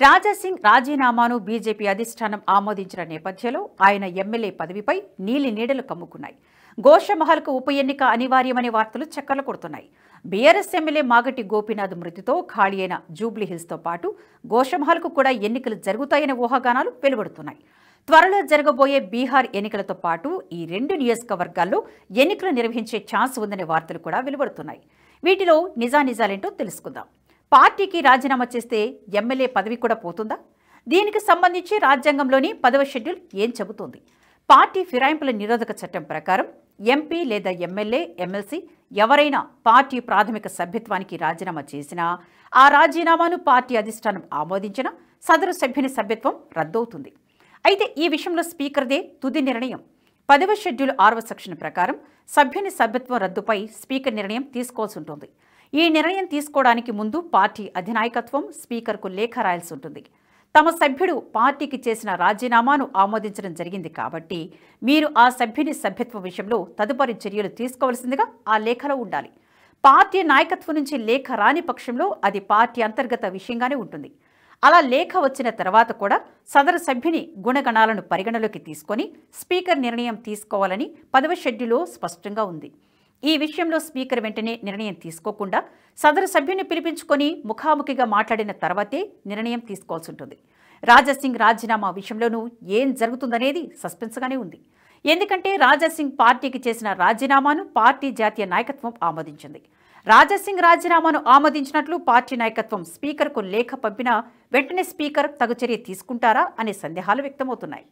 Raja Singh రాజీనామాను BJP అధిష్టానం ఆమోదించిన నేపథ్యంలో ఆయన ఎమ్మెల్యే పదవిపై నీలి నీడలు కమ్ముకున్నాయి. గోషమహల్కు ఉప ఎన్నిక అనివార్యమనే వార్తలు చక్కర్లు కొడుతున్నాయి. బీఆర్ఎస్ ఎమ్మెల్యే మాగంటి గోపీనాథ్ మృతితో ఖాళీ అయిన జూబ్లీహిల్స్తో పాటు గోషమహల్కు కూడా ఎన్నికలు జరుగుతాయనే ఊహాగానాలు వెలువడుతున్నాయి. త్వరలో జరగబోయే బీహార్ ఎన్నికలతో పాటు ఈ రెండు నియోజకవర్గాల్లో ఎన్నికలు నిర్వహించే ఛాన్స్ ఉందనే వార్తలు కూడా వెలువడుతున్నాయి. వీటిలో నిజానిజాలేంటో తెలుసుకుందాం. పార్టీకి రాజీనామా చేస్తే ఎమ్మెల్యే పదవి కూడా పోతుందా? దీనికి సంబంధించి రాజ్యాంగంలోని 10వ షెడ్యూల్ ఏం చెబుతోంది? పార్టీ ఫిరాయింపుల నిరోధక చట్టం ప్రకారం ఎంపీ లేదా ఎమ్మెల్యే, ఎమ్మెల్సీ ఎవరైనా పార్టీ ప్రాథమిక సభ్యత్వానికి రాజీనామా చేసినా, ఆ రాజీనామాను పార్టీ అధిష్టానం ఆమోదించినా సదరు సభ్యుని సభ్యత్వం రద్దవుతుంది. అయితే ఈ విషయంలో స్పీకర్దే తుది నిర్ణయం. 10వ షెడ్యూల్ 6వ సెక్షన్ ప్రకారం సభ్యుని సభ్యత్వం రద్దుపై స్పీకర్ నిర్ణయం తీసుకోవాల్సి ఉంటుంది. ఈ నిర్ణయం తీసుకోవడానికి ముందు పార్టీ అధినాయకత్వం స్పీకర్కు లేఖ రాయాల్సి ఉంటుంది. తమ సభ్యుడు పార్టీకి చేసిన రాజీనామాను ఆమోదించడం జరిగింది కాబట్టి మీరు ఆ సభ్యుని సభ్యత్వం విషయంలో తదుపరి చర్యలు తీసుకోవాల్సిందిగా ఆ లేఖలో ఉండాలి. పార్టీ నాయకత్వం నుంచి లేఖ రాని పక్షంలో అది పార్టీ అంతర్గత విషయంగానే ఉంటుంది. అలా లేఖ వచ్చిన తర్వాత కూడా సదరు సభ్యుని గుణగణాలను పరిగణలోకి తీసుకొని స్పీకర్ నిర్ణయం తీసుకోవాలని 10వ షెడ్యూల్లో స్పష్టంగా ఉంది. ఈ విషయంలో స్పీకర్ వెంటనే నిర్ణయం తీసుకోకుండా సదరు సభ్యుని పిలిపించుకొని ముఖాముఖిగా మాట్లాడిన తర్వాతే నిర్ణయం తీసుకోవాల్సి ఉంటుంది. రాజాసింగ్ రాజీనామా విషయంలోనూ ఏం జరుగుతుందనేది సస్పెన్స్గానే ఉంది. ఎందుకంటే రాజాసింగ్ పార్టీకి చేసిన రాజీనామాను పార్టీ జాతీయ నాయకత్వం ఆమోదించింది. రాజాసింగ్ రాజీనామాను ఆమోదించినట్లు పార్టీ నాయకత్వం స్పీకర్కు లేఖ పంపినా వెంటనే స్పీకర్ తగు చర్య తీసుకుంటారా అనే సందేహాలు వ్యక్తమవుతున్నాయి.